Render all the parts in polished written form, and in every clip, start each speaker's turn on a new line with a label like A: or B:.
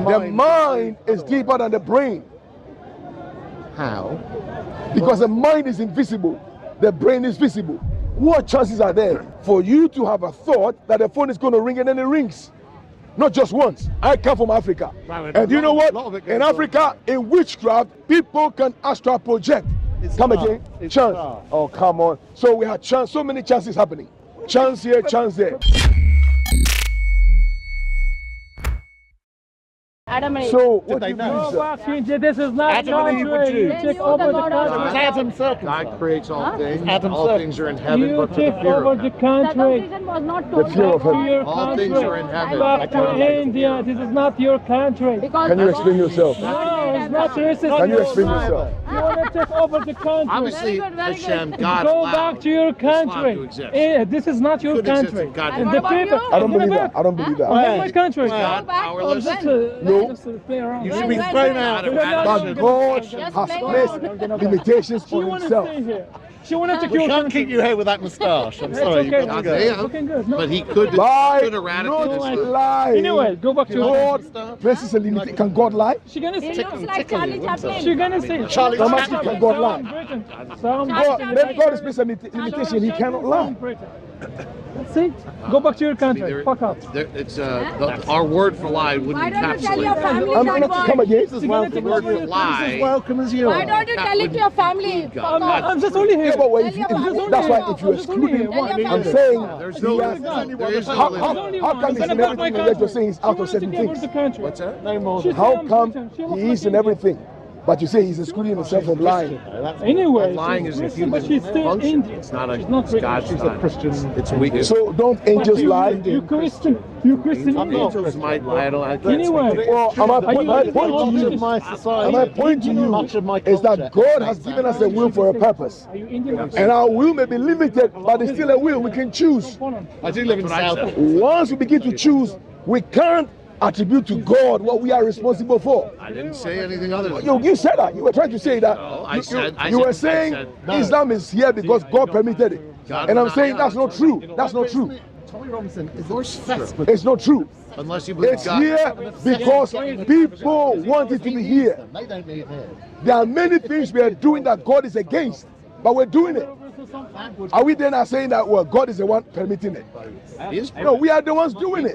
A: The mind is deeper than the brain.
B: How?
A: Because the mind is invisible, the brain is visible. What chances are there for you to have a thought that the phone is going to ring and then it rings? Not just once. I come from Africa. And you know what? In Africa, in witchcraft, people can astral project. Come again? Chance. Oh, come on. So we had chance, so many chances happening. Chance here, chance there.
C: Adam and Eve.
A: So what
D: Did they
A: do you
D: know?
A: believe, sir?
E: This is not
D: Adam and Eve were
E: country. You
D: Jews.
E: take
C: They
E: over
C: knew
E: the
C: the Lord
E: country.
D: Adam circumcised.
B: God creates all things.
D: Adam
B: All
D: circumcised.
B: things are in heaven,
E: You
B: but for the
E: take
B: fear
E: over
B: of
E: the
B: heaven.
E: country.
C: Circumcision was not
A: The
C: told
A: fear of
E: To
A: heaven.
E: your
B: All things are in
E: country.
B: heaven.
E: Back to India. This is not your country.
C: because
A: Can you explain yourself?
E: No, it's not racist.
A: Can you explain yourself?
E: You want to take over the country.
B: Obviously,
C: Very good, very
B: Hashem,
C: good.
B: God
E: Go
B: allowed
E: back to your
B: Islam to
E: country.
B: exist.
E: This is not your
B: Could exist
E: country.
B: if God
E: And
C: didn't.
E: the
C: What about
E: people.
C: you?
A: I don't believe that. I don't believe that.
E: Not my country.
B: God,
C: back.
B: powerless.
E: Just
A: No.
E: just to play around.
D: You should be thrown out.
A: But God has
C: Just
A: placed
C: play
A: limitations
E: She
A: on
E: want to
A: himself.
E: stay here. She want to take
D: We
E: your
D: can't
E: country.
D: keep you here with that moustache. I'm
E: It's
D: sorry.
E: okay.
D: You've got to go.
B: Yeah.
E: Looking good. No.
B: But he could
A: By
B: eradicate
A: not
B: Islam.
A: lying.
E: Anyway, go back to your country.
A: God places a limit. Can God lie?
E: She gonna
C: He
E: say.
C: looks like Charlie Chaplin.
E: She gonna say.
D: Charlie
A: Some
D: Chaplin.
A: can God lie?
E: Britain. Some
A: God,
E: Britain.
A: let God is placed a limitation. He cannot lie.
E: Britain. See? Go back to your country.
B: There-
E: Fuck up.
B: It's our word for lie wouldn't
C: Why don't you tell your
B: encapsulate.
C: family
A: I'm
C: that
A: not to come
C: word?
A: again.
E: She gonna take
B: Word
E: over
B: for
E: your
B: lie.
D: Welcome as you
C: Why
D: are.
C: don't you tell it to your family?
B: God.
E: I'm just only here.
A: Yeah, but when
C: Tell your
A: if,
C: family.
A: that's why if you
E: I'm just only
A: exclude
E: here.
A: him,
C: Tell your
A: I'm
C: family.
A: saying
B: There's
A: he
B: no,
A: has,
B: there is no
A: how
B: limit.
A: come he's in everything and yet you're saying he's out of certain things?
B: What's that?
D: No more.
E: She
A: How
E: say I'm
A: come
E: Britain. She looks
A: he is
E: like
A: in everything, but you say he's excluding himself from lying?
E: Anyway,
B: Lying is a
E: Christian, but
B: human
E: she's still
B: function.
E: Indian.
B: It's not a.
E: She's not
B: It's
E: British.
B: God's
E: She's
B: not. It's weakness.
A: So don't angels lie?
E: You Christian. You Christian.
D: I'm not.
B: Angels might lie. I can't
E: Anyway.
B: speak.
A: Well, my point
D: Much
A: to
D: of
A: you,
D: my society,
A: my point to you
D: much of my
A: is that
D: culture
A: God
D: is
A: has
D: like
A: given
D: that.
A: us a will for a purpose.
E: Are you Indian?
A: And our will may be limited, but it's still a will. We can choose.
D: I do live in
B: That's what I
D: South.
B: said.
A: Once we begin to choose, we can't attribute to God what we are responsible for.
B: I didn't say anything other than
A: You said that. You were trying to say that.
B: No, I
A: You were saying
B: no.
A: Islam is here because God permitted it.
B: God
A: And I'm
B: did not
A: saying
B: allow
A: that's
B: it.
A: not true. That's not true.
D: Tommy Robinson is
B: Of course it's true.
A: It's not true.
B: Unless you believe
A: It's
B: God.
A: here because people want it to be here.
D: They don't need it.
A: There are many things we are doing that God is against, but we're doing it. Are we then not saying that, well, God is the one permitting it?
B: He is
A: No, we are the ones doing it.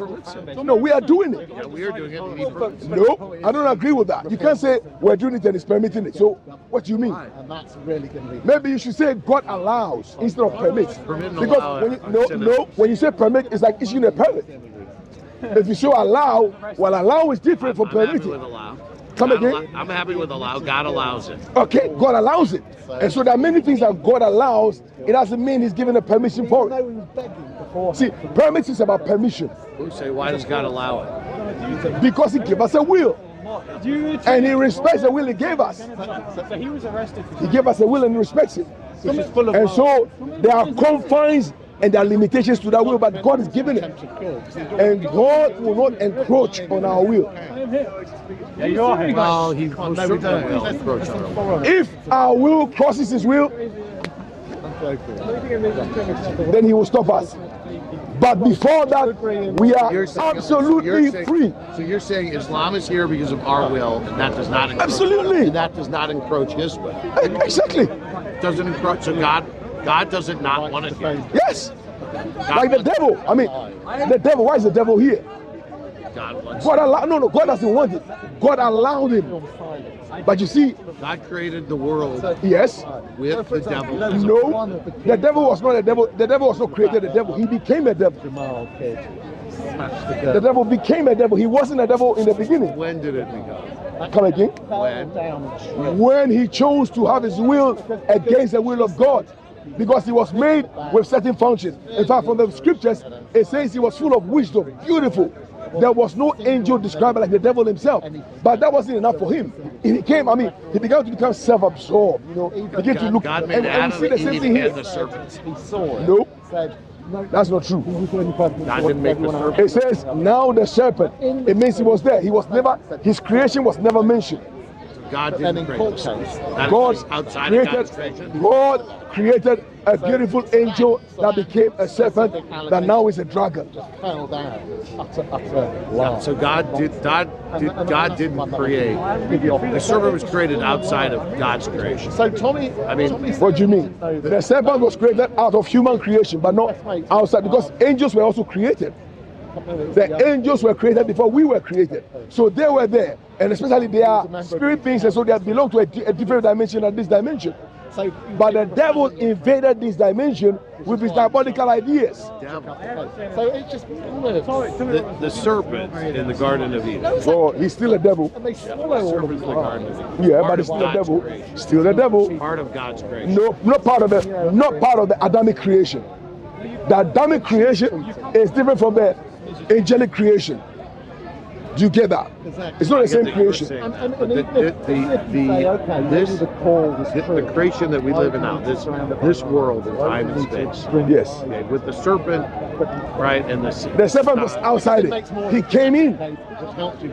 A: No, we are doing it.
B: Yeah, we are doing it. He permits it.
A: No, I don't agree with that. You can't say we're doing it and it's permitting it. So what do you mean?
D: And that's really going to be.
A: Maybe you should say God allows instead of permits.
B: Permit and
A: Because
B: allow
A: when
B: it.
A: no, when you say permit, it's like issuing a permit. If you say allow, well, allow is different from
B: I'm happy
A: permitting.
B: with allow.
A: Come
B: God
A: again?
B: I'm happy with allow. God allows it.
A: Okay, God allows it. And so there are many things that God allows. It doesn't mean He's given a permission for
D: No,
A: it.
D: he was begging before.
A: See, permits is about permission
B: Who say why does God allow it?
A: because He gave us a will. And He respects the will He gave us.
E: So he was arrested.
A: He gave us a will and He respects it.
D: Which is full of
A: And so there are confines and there are limitations to that will, but God is giving it. And God will not encroach on our will.
E: Yeah, you are here.
B: Well, he most certainly will approach our will.
A: If our will crosses His will, then He will stop us. But before that, we are
B: You're saying-
A: absolutely
B: you're saying-
A: free.
B: So you're saying Islam is here because of our will, and that does not encroach,
A: Absolutely.
B: and that does not encroach His will.
A: Exactly.
B: Doesn't encroach. So God doesn't not want it here.
A: Yes.
B: God
A: Like the
B: wants-
A: devil. I mean, the devil. Why is the devil here?
B: God wants.
A: God allowed. No, God doesn't want it. God allowed him. But you see,
B: God created the world
A: yes.
B: with the devil.
A: No, the devil was not a devil. The devil was not created a devil. He became a devil. The devil became a devil. He wasn't a devil in the beginning.
B: When did it become?
A: Come again.
B: When?
A: When he chose to have his will against the will of God, because he was made with certain functions. In fact, from the scriptures, it says he was full of wisdom, beautiful. There was no angel described like the devil himself, but that wasn't enough for him. He became, he began to become self-absorbed. You know, he began to look.
B: God made
A: And
B: Adam
A: you see the same
B: Eve
A: thing here.
B: and the serpent.
A: No, that's not true.
B: God didn't make the serpent.
A: It says now the serpent. It means he was there. He was never. His creation was never mentioned.
B: God
D: And in
B: didn't create
D: court
B: this.
D: case,
B: That
A: God
B: is outside of God's
A: created,
B: creation.
A: God created a beautiful angel that became a serpent that now is a dragon.
D: fell down. Utter
B: Yeah,
D: lie.
B: so God didn't create. The serpent was created outside of God's creation.
D: So Tommy,
B: I mean,
A: What do you mean? The serpent was created out of human creation, but not outside, because angels were also created. The angels were created before we were created. So they were there. And especially they are spirit beings, and so they belong to a different dimension than this dimension.
D: So,
A: But the devil invaded this dimension with his diabolical ideas.
B: devil.
D: so it's just
B: The serpent in the Garden of Eden.
A: So he's still a devil.
D: and they swallow all of
B: Serpent in the Garden of Eden.
A: Yeah,
B: Part
A: but he's
B: of
A: still a
B: God's
A: devil.
B: creation.
A: Still a devil.
B: Part of God's creation.
A: No, not part of the Adamic creation. The Adamic creation is different from the angelic creation. Do you get that? It's not the same creation.
B: But the creation that we live in now, this world in time and space.
A: Yes.
B: Okay, with the serpent, right, and
A: The serpent was outside it. He came in.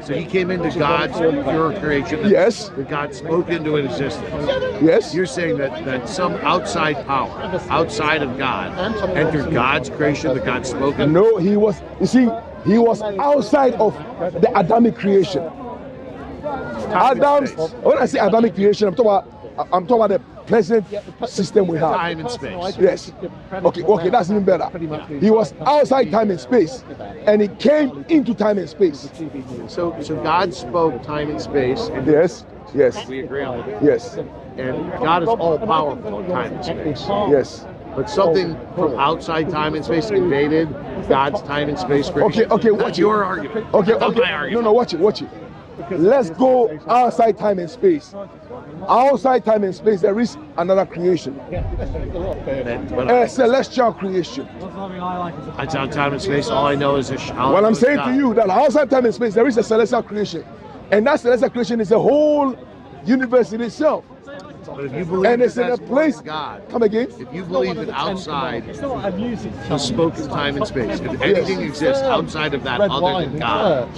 B: So he came into God's pure creation. That,
A: Yes.
B: that God spoke into existence.
A: Yes.
B: You're saying that some outside power, outside of God, entered God's creation that God spoke into?
A: No, he was. You see, he was outside of the Adamic creation. Adam's. When I say Adamic creation, I'm talking about the present system we have.
B: Time and space.
A: Yes. Okay, that's even better. He was outside time and space, and he came into time and space.
B: So God spoke time and space. And
A: Yes. Yes.
B: we agree on it.
A: Yes.
B: And God is all powerful in time and space.
A: Yes.
B: But something from outside time and space invaded God's time and space creation.
A: Okay,
B: That's
A: watch
B: your
A: it.
B: argument.
A: Okay,
B: That's not
A: okay.
B: my argument.
A: No, watch it. Let's go outside time and space. Outside time and space, there is another creation,
B: But
A: a celestial creation.
B: outside time and space, all I know is
A: Well, I'm saying to you that outside time and space, there is a celestial creation, and that celestial creation is a whole universe in itself.
B: But if you believe
A: And it's
B: that
A: in a
B: that's
A: place.
B: God,
A: Come again?
B: if you believe that outside
E: It's not amusing.
B: He spoke in time and space, if anything exists outside of that other than God,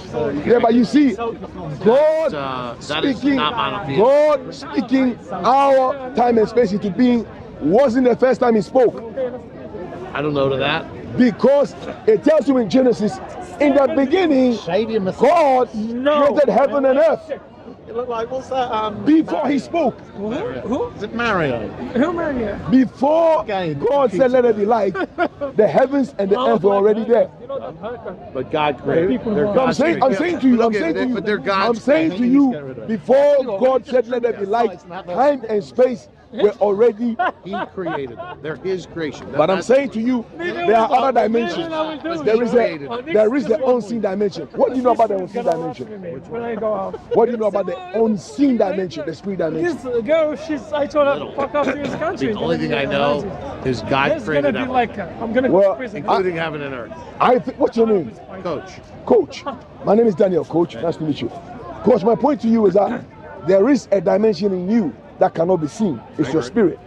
A: Yeah, but you see, God
B: that is
A: speaking,
B: not monotheistic.
A: God speaking our time and space into being wasn't the first time He spoke,
B: I don't know to that.
A: because it tells you in Genesis, in the beginning, God created heaven and earth
D: It looked like, what's that?
A: before He spoke.
D: Is it Mario?
E: Who married you?
A: Before
D: Again,
A: God said, "Let it be light," the heavens and the earth were already there.
B: But God created. They're
A: No, I'm
B: God's
A: saying
B: creation.
A: to you,
B: But they're
A: I'm
B: God's
A: saying to
D: creation.
A: you, before God said, "Let there be light," time and space were already.
B: He created them. They're His creation.
A: But I'm saying to you, there are other dimensions. There is the unseen dimension. What do you know about the unseen dimension?
E: When I go out.
A: What do you know about the unseen dimension, the spirit dimension?
E: This girl, I told her to fuck off to his country.
B: The only thing I know is God
E: There's
B: created
E: gonna be
B: everything,
E: like, I'm gonna go
A: Well,
E: to prison.
B: including heaven and earth.
A: What's your name?
B: Coach,
A: Coach. My name is Daniel, Coach. Nice to meet you. Coach, my point to you is that there is a dimension in you that cannot be seen. It's your spirit.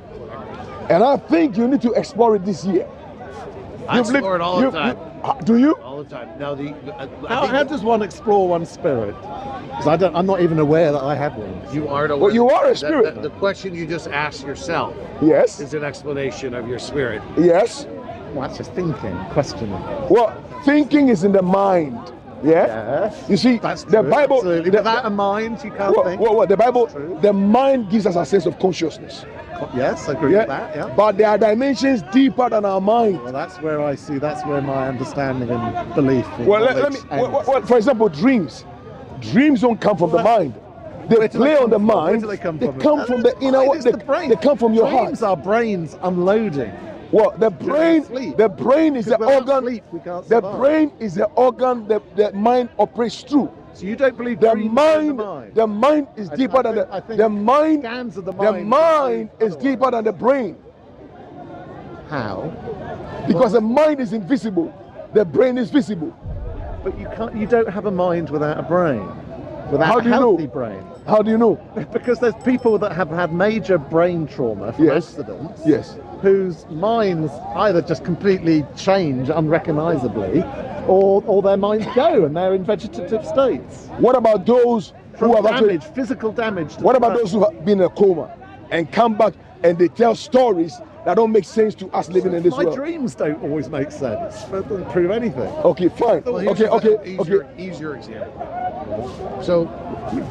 A: And I think you need to explore it this year.
B: I explore it all the time.
A: Do you?
B: All the time. Now,
D: How does one explore one's spirit? Because I'm not even aware that I have one.
B: you aren't aware.
A: Well, you are a spirit.
B: The question you just asked yourself
A: Yes.
B: is an explanation of your spirit.
A: Yes.
D: Well, that's just thinking, questioning.
A: Well, thinking is in the mind. Yeah.
D: Yes.
A: You see,
D: That's
A: the
D: true,
A: Bible.
D: absolutely. Without a mind, you can't think.
A: The Bible.
D: True.
A: The mind gives us a sense of consciousness.
D: Yes, I agree with that. Yeah.
A: But there are dimensions deeper than our mind.
D: Well, that's where I see. That's where my understanding and belief. And
A: Well, let me.
D: knowledge
A: For example, dreams. Dreams don't come from the mind. They
D: Where do they
A: play
D: come
A: on the
D: from?
A: mind.
D: Where do they come from?
A: from the inner.
D: It's the brain.
A: They come from your heart.
D: Dreams are brains unloading.
A: Well, the brain.
D: sleep.
A: The brain is the
D: Because without
A: organ.
D: sleep, we can't
A: The
D: survive.
A: brain is the organ that the mind operates through.
D: So you don't believe
A: The
D: dreams are in
A: mind, the mind is
D: I-
A: deeper
D: I
A: than
D: think- I
A: the
D: think
A: the mind.
D: scans of the
A: The
D: mind
A: mind is
D: otherwise.
A: deeper than the brain,
D: How?
A: because the mind is invisible, the brain is visible.
D: But you can't. You don't have a mind without a brain. Without
A: How
D: a
A: do you know?
D: healthy brain.
A: How do you know?
D: Because there's people that have had major brain trauma from
A: Yes.
D: accidents,
A: Yes.
D: whose minds either just completely change unrecognisably, or their minds go and they're in vegetative states.
A: What about those
D: From
A: who have actually?
D: damage, physical damage.
A: What about those who have been in a coma and come back and they tell stories that don't make sense to us living in this
D: My
A: world?
D: dreams don't always make sense. That doesn't prove anything.
A: Okay, fine.
B: Well, here's
A: Okay.
B: Easier example. So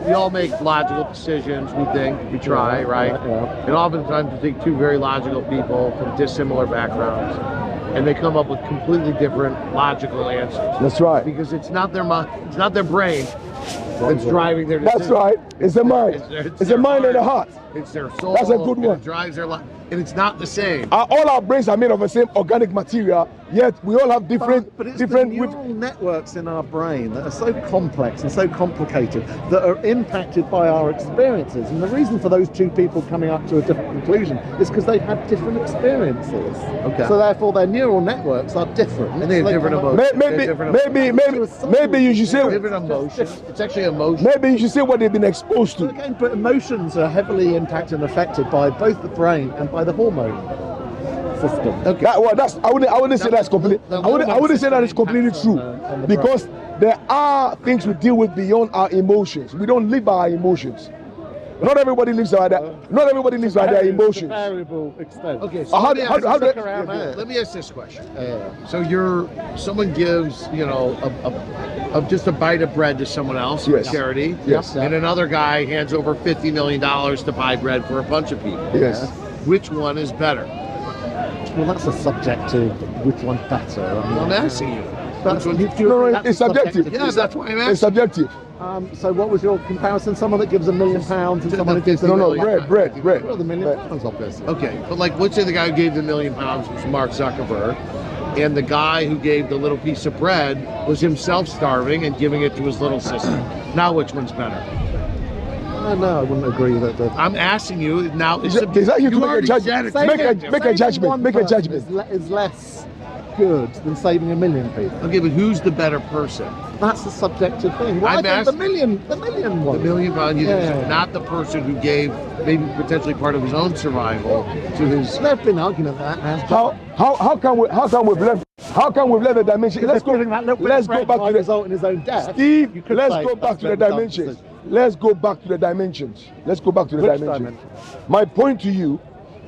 B: we all make logical decisions. We think, we try, right?
D: Yeah.
B: And oftentimes you take two very logical people from dissimilar backgrounds, and they come up with completely different logical answers.
A: That's right.
B: Because it's not their mind, it's not their brain that's driving their decisions.
A: That's right. It's the mind. It's the
B: their
A: mind and the heart.
B: It's their soul.
A: That's a good
B: and
A: one.
B: It drives their life, and it's not the same.
A: All our brains are made of the same organic material, yet we all have different,
D: But it's
A: different.
D: the neural networks in our brain that are so complex and so complicated that are impacted by our experiences. And the reason for those two people coming up to a different conclusion is because they've had different experiences.
B: Okay.
D: So therefore their neural networks are different.
B: And they have
D: So
B: different
D: come up-
B: emotions.
A: Maybe you should say.
B: Different emotions. It's actually emotion.
A: Maybe you should say what they've been exposed to.
D: Again, but emotions are heavily impacted and affected by both the brain and by the hormone system.
B: Okay.
A: I wouldn't say that's completely. I wouldn't say that is completely true,
D: on the
A: because there are things we deal with beyond our emotions. We don't live by our emotions. Not everybody lives by that. Not everybody lives by their emotions.
D: Variable extent.
B: Okay, so
A: How
B: let
A: do
B: me
A: how
B: ask-
A: do- how do-
D: Look around there.
B: let me ask this question. So someone gives, just a bite of bread to someone else
A: Yes.
B: for charity.
A: Yes.
B: And another guy hands over $50 million to buy bread for a bunch of people.
A: Yes.
B: Which one is better?
D: Well, that's a subjective. Which one's better?
B: Well, I'm asking you.
D: That's,
B: Which one-
A: No,
D: that's
A: it's
D: a
A: subjective.
B: Yeah, that's why I'm
A: It's
B: asking.
A: subjective.
D: So what was your comparison? Someone that gives £1 million and someone that gives
A: No,
B: Really?
A: bread.
D: Well, the £1 million obviously.
B: Okay, but like, let's say the guy who gave the £1 million was Mark Zuckerberg, and the guy who gave the little piece of bread was himself starving and giving it to his little sister. Now, which one's better?
D: No, I wouldn't agree that.
B: I'm asking you now. It's
A: Is that you to make a
B: already
A: judgment?
B: said it's
A: Make
B: subjective.
A: a judgment. Make a judgment.
D: Is less good than saving 1 million people.
B: Okay, but who's the better person?
D: That's a subjective thing. Well,
B: I'm
D: I think
B: asking-
D: the million one.
B: The £1 million,
D: Yeah.
B: not the person who gave maybe potentially part of his own survival to his.
D: There's been argument that has.
A: How come we've left the dimension? Let's go back to the
D: result in his own death.
A: Steve.
D: You could
A: Let's
D: say
A: go back
D: that's
A: to the
D: been a dumb
A: dimensions.
D: decision.
A: Let's go back to the dimensions. Let's go back to the
D: Which
A: dimensions.
D: dimension?
A: My point to you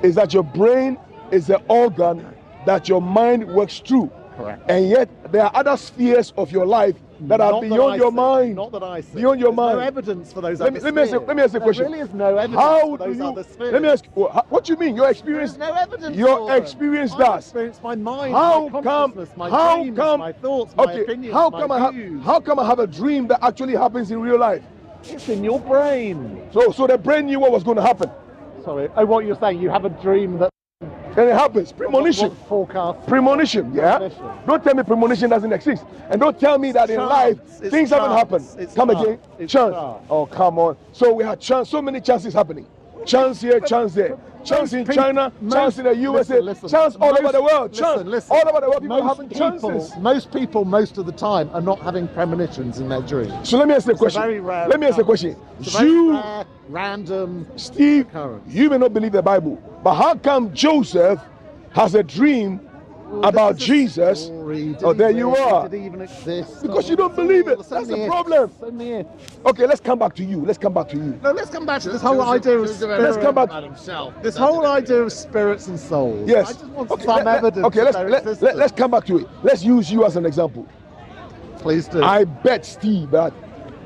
A: is that your brain is the organ that your mind works through.
D: Correct.
A: And yet there are other spheres of your life that are
D: Not that
A: beyond
D: I
A: your
D: see.
A: mind.
D: Not that I see.
A: Beyond your
D: There's
A: mind.
D: no evidence for those
A: Let
D: other
A: me ask you a
D: spheres.
A: question.
D: There really is no evidence
A: How
D: for
A: do
D: those
A: you?
D: other spheres.
A: Let me ask you. What do you mean? Your experience.
D: There's no evidence.
A: Your
D: for them.
A: experience
D: I
A: does.
D: experience my mind,
A: How
D: my
A: come?
D: consciousness, my
A: How
D: dreams,
A: come?
D: my thoughts, my
A: Okay.
D: opinions,
A: How
D: my
A: come I have?
D: views.
A: How come I have a dream that actually happens in real life?
D: It's in your brain.
A: So the brain knew what was going to happen,
D: Sorry. Oh, what you're saying? You have a dream that
A: and it happens. Premonition.
D: what forecast.
A: Premonition. Yeah.
D: Premonition.
A: Don't tell me premonition doesn't exist, and don't tell me that in
D: Chance.
A: life
D: It's
A: things haven't
D: chance.
A: happened.
D: It's
A: Come
D: chance.
A: again.
D: It's
A: Chance.
D: chance.
A: Oh, come on. So we have chance. So many chances happening. Chance here, chance there. Chance in China, chance in the USA,
D: Listen.
A: chance all over the world. Chance
D: Listen.
A: all over the world. People are
D: Most
A: having
D: people,
A: chances.
D: most people, most of the time, are not having premonitions in their dreams.
A: So let me ask the
D: It's a
A: question.
D: very rare
A: Let me ask the
D: occurrence.
A: question.
D: It's a very
A: You,
D: rare, random.
A: Steve,
D: occurrence.
A: you may not believe the Bible, but how come Joseph has a dream about
D: This is a
A: Jesus?
D: story. Did
A: Oh,
D: he
A: there you
D: really-
A: are.
D: Did he even exist?
A: Because you don't believe it.
D: So
A: That's the
D: many
A: problem.
D: ifs, so many ifs.
A: Okay, let's come back to you. Let's come back to you.
D: No, let's come back to this whole idea of spirit.
A: Let's come back.
B: About himself.
D: This whole idea of spirits and souls.
A: Yes.
D: I just want
A: Okay,
D: some evidence.
A: okay,
D: of their existence.
A: let's come back to it. Let's use you as an example.
D: Please do.
A: I bet, Steve, that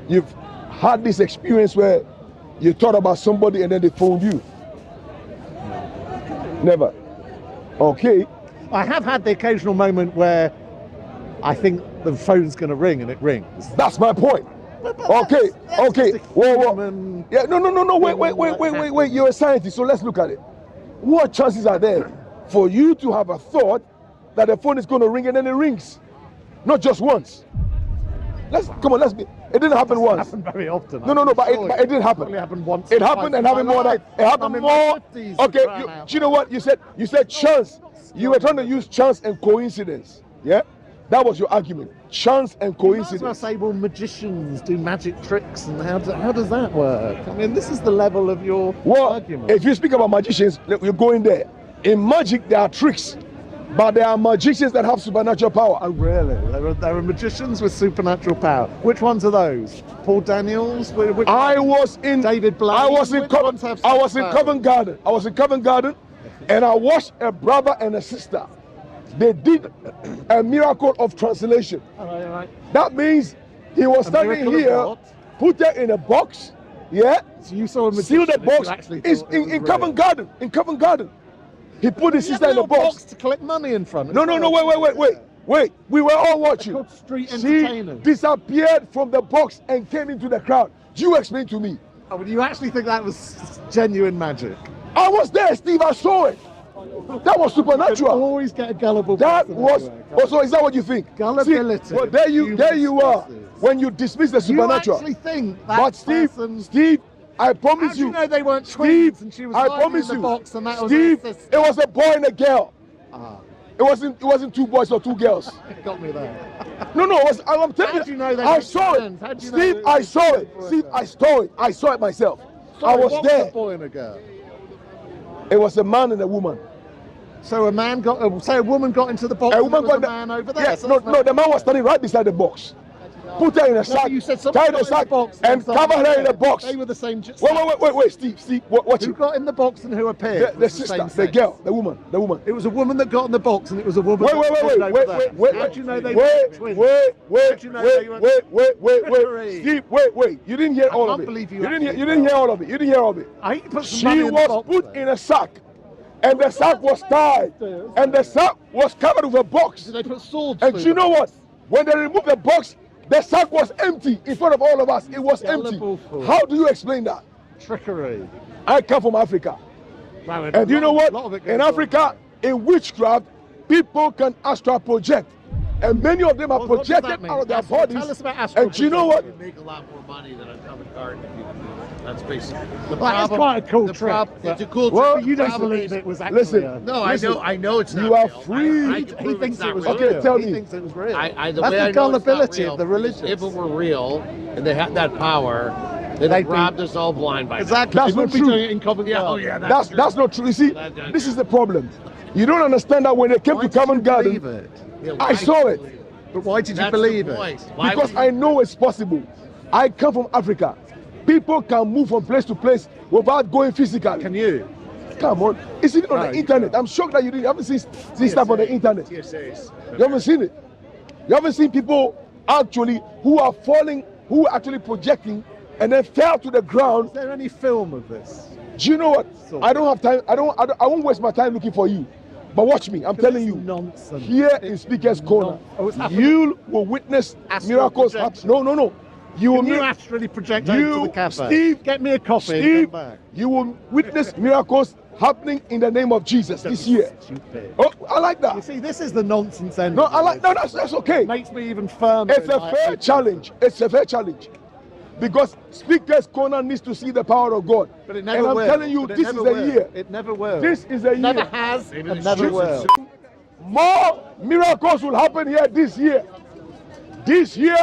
A: you've had this experience where you thought about somebody and then they phoned you. Never. Okay.
D: I have had the occasional moment where I think the phone's going to ring and it rings.
A: That's my point. Okay.
D: That's
A: Okay.
D: just a
A: Whoa.
D: human-
A: Yeah. No. Wait. You're a scientist, so let's look at it. What chances are there for you to have a thought that the phone is going to ring and then it rings, not just once? Let's be. It didn't happen once.
D: Happened very often.
A: No, but it didn't happen.
D: Only happened once.
A: It
D: or
A: happened
D: twice
A: and
D: in
A: happened
D: my
A: more than
D: life.
A: it happened
D: I'm in
A: more.
D: my 50s,
A: Okay,
D: for
A: you
D: crying out
A: know what you said chance. You were trying to use chance and coincidence. Yeah, that was your argument. chance and
D: I
A: coincidence.
D: say, well, magicians do magic tricks, and how does that work? I mean, this is the level of your
A: Well,
D: argument.
A: if you speak about magicians, you're going there. In magic, there are tricks, but there are magicians that have supernatural power.
D: Oh, really? There are magicians with supernatural power. Which ones are those? Paul Daniels? Which
A: I
D: ones?
A: was in
D: David Blaine?
A: I was in
D: Which ones have
A: Covent Garden. I was in Covent Garden, and I watched a brother and a sister. They did a miracle of translation.
D: All right.
A: That means he was
D: A
A: standing
D: miracle of
A: here,
D: what?
A: put it in a box, yeah,
D: So you saw a magician
A: seal the
D: that you
A: box.
D: actually
A: It's
D: thought it was
A: in
D: real.
A: Covent Garden. In Covent Garden, he put his
D: You have
A: sister in
D: a
A: a
D: little
A: box.
D: to collect money in front.
A: No, wait. We were all watching.
D: Called street
A: She
D: entertainers.
A: disappeared from the box and came into the crowd. You explain to me.
D: Oh, well, you actually think that was genuine magic?
A: I was there, Steve. I saw it. That was
D: You
A: supernatural.
D: always get a gullible
A: That
D: person
A: was.
D: everywhere.
A: Oh, so is that what you think?
D: Gullibility.
A: See, well, there you are.
D: Human
A: When you dismiss the
D: You
A: supernatural.
D: actually think that
A: But Steve,
D: person...
A: Steve, I
D: How
A: promise
D: do you
A: you.
D: know they weren't
A: Steve,
D: twins and she was
A: I
D: hiding
A: promise
D: in the
A: you.
D: box and that was
A: Steve,
D: her sister?
A: it was a boy and a girl.
D: Ah,
A: It wasn't two boys or two girls.
D: it got me there.
A: No, I'm telling
D: How do you know they
A: I
D: weren't
A: saw
D: twins? How
A: it.
D: do you know
A: Steve,
D: it
A: I
D: was
A: saw
D: a
A: it.
D: boy and
A: Steve,
D: a
A: I saw it. I saw it myself.
D: Sorry,
A: I was
D: what
A: there.
D: Was a boy and a girl?
A: It was a man and a woman.
D: So a man got, say a woman got into the box.
A: A woman
D: and there was
A: got
D: a man over there.
A: Yeah,
D: so
A: no,
D: that's not-
A: the man was standing right beside the box. Put her in a sack,
D: you said somebody
A: tie the
D: got in
A: sack,
D: box
A: and
D: somebody
A: cover her in a
D: appeared.
A: box.
D: They were the same.
A: Wait, Steve, watch
D: Who
A: it.
D: got in the box and who appeared?
A: The
D: was
A: sister,
D: same
A: the
D: sex.
A: girl, the woman.
D: It was a woman that got in the box and it was a woman. that stood over there. How do you know they were twins? How do you know they were
A: Wait, Steve, wait. You didn't hear all of
D: can't
A: it.
D: believe you
A: didn't
D: actually
A: hear all of it. You didn't hear all of it.
D: I hate to put some money
A: She
D: in the
A: was
D: box
A: put
D: there.
A: in a sack, and the sack was tied, and the sack was covered with a box.
D: Did they put swords?
A: And
D: through
A: you know
D: them?
A: what? When they removed the box, the sack was empty in front of all of us. It was empty.
D: Gullible fool.
A: How do you explain that?
D: Trickery.
A: I come from Africa.
D: Wow,
A: And you know what?
D: a lot of it goes
A: In
D: on.
A: Africa, in witchcraft, people can astral project. And many of them are
D: What does that
A: projected
D: mean?
A: out of their
D: Astral-
A: bodies.
D: tell us about astral
A: And you know what?
B: You make a lot more money than a Covent Garden if you can do that. That's basically the
D: Well, that's quite a cool trick,
B: It's a
D: but-
B: cool
A: Well,
B: trick.
D: You don't
B: Problem
D: believe
B: is-
D: it was actually.
A: Listen,
B: No,
A: Listen,
B: I know it's not
A: you are
B: real.
A: free.
B: I
D: He
B: can prove
D: thinks
B: it's not
D: it was
B: real.
A: Okay,
D: real.
A: tell
D: He
A: me.
D: thinks it was real.
B: The
D: That's
B: way
D: the
B: I know it's not
D: gullibility
B: real
D: of the
B: is
D: religious.
B: If it were real and they had that power, they'd
D: They'd
B: have
D: be-
B: robbed us all blind by now.
D: Exactly.
A: That's
D: They
A: not
D: wouldn't be
A: true.
D: doing it in Covent
B: Yeah,
D: Garden.
B: oh yeah,
A: That's not true. You see, this is the problem. You don't understand that when they came
D: Why
A: to
D: did you
A: Covent
D: believe
A: Garden,
D: it?
B: Yeah,
A: I
B: why
A: saw
B: do
A: it.
B: you believe
D: But why did you
B: That's
D: believe
B: the
D: it?
B: point. Why
A: because
B: would
A: I know it's possible. I come from Africa. People can move from place to place without going physical.
D: Can you?
A: Come on. It's even on
D: No,
A: the
D: you
A: internet.
D: can't.
A: I'm shocked that you haven't seen stuff on the internet.
B: TSAs.
A: You haven't seen it. You haven't seen people actually who are falling, who are actually projecting and then fell to the ground.
D: Is there any film of this?
A: Do you know what?
D: So-
A: I don't have time. I won't waste my time looking for you. But watch me. I'm telling you.
D: Nonsense.
A: Here in Speaker's Corner,
D: Oh, it's happening.
A: you will witness
D: Astral
A: miracles
D: projection.
A: happen. No. You will
D: Can you
A: meet-
D: astrally project over to
A: you,
D: the cafe?
A: Steve,
D: Get me a coffee and
A: Steve,
D: come back.
A: you will witness miracles happening in the name of Jesus this year.
D: Stupid.
A: Oh, I like
D: You
A: that.
D: see, this is the nonsense end.
A: No,
D: of
A: I like.
D: it.
A: No, that's okay.
D: It makes me even firmer.
A: It's
D: in
A: a
D: my
A: fair
D: opinion.
A: challenge. It's a fair challenge. Because Speaker's Corner needs to see the power of God.
D: But it never
A: And I'm
D: will.
A: telling you,
D: But it
A: this is
D: never
A: a
D: will.
A: year.
D: It never will.
A: This is a
D: never
A: year.
D: has
B: Maybe
D: and
B: it's
D: never
B: just-
D: will.
A: More miracles will happen here this year. This year,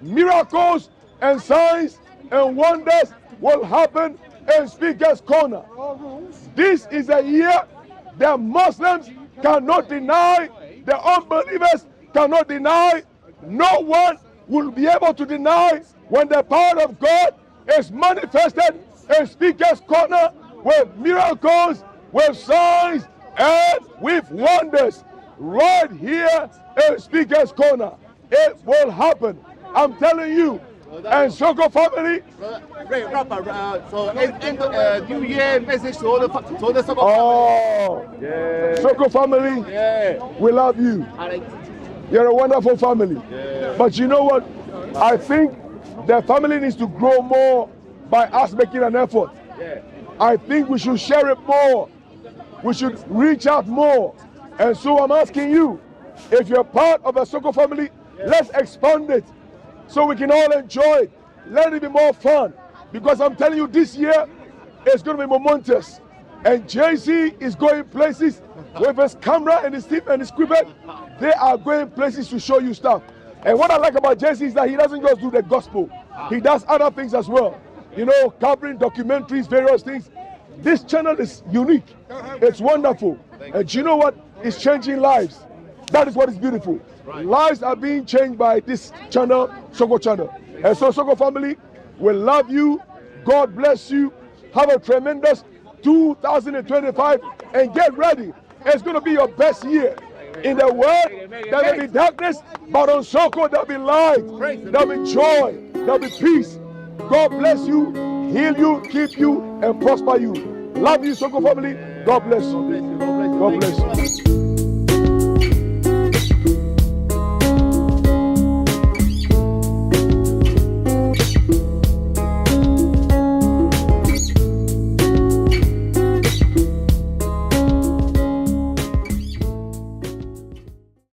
A: miracles and signs and wonders will happen in Speaker's Corner. This is a year the Muslims cannot deny, the unbelievers cannot deny, no one will be able to deny when the power of God is manifested in Speaker's Corner with miracles, with signs, and with wonders. Right here in Speaker's Corner. It will happen. I'm telling you. And Soko family,
F: New Year message to all the soccer
A: oh, Soko family, we love you. You're a wonderful family. But you know what? I think the family needs to grow more by us making an effort. I think we should share it more. We should reach out more. And so I'm asking you, if you're part of a Soko family, let's expand it so we can all enjoy it. Let it be more fun. Because I'm telling you, this year is going to be momentous. And Jay-Z is going places with his camera and his tip and his quiver. They are going places to show you stuff. And what I like about Jesse is that he doesn't just do the gospel. He does other things as well. You know, covering documentaries, various things. This channel is unique. It's wonderful. And you know what? It's changing lives. That is what is beautiful. Lives are being changed by this channel, Soko channel. And so, Soko family, we love you. God bless you. Have a tremendous 2025 and get ready. It's going to be your best year. In the world, there will be darkness, but on Soko, there will be light, there will be joy, there will be peace. God bless you, heal you, keep you, and prosper you. Love you, Soko family. God bless you. God bless you.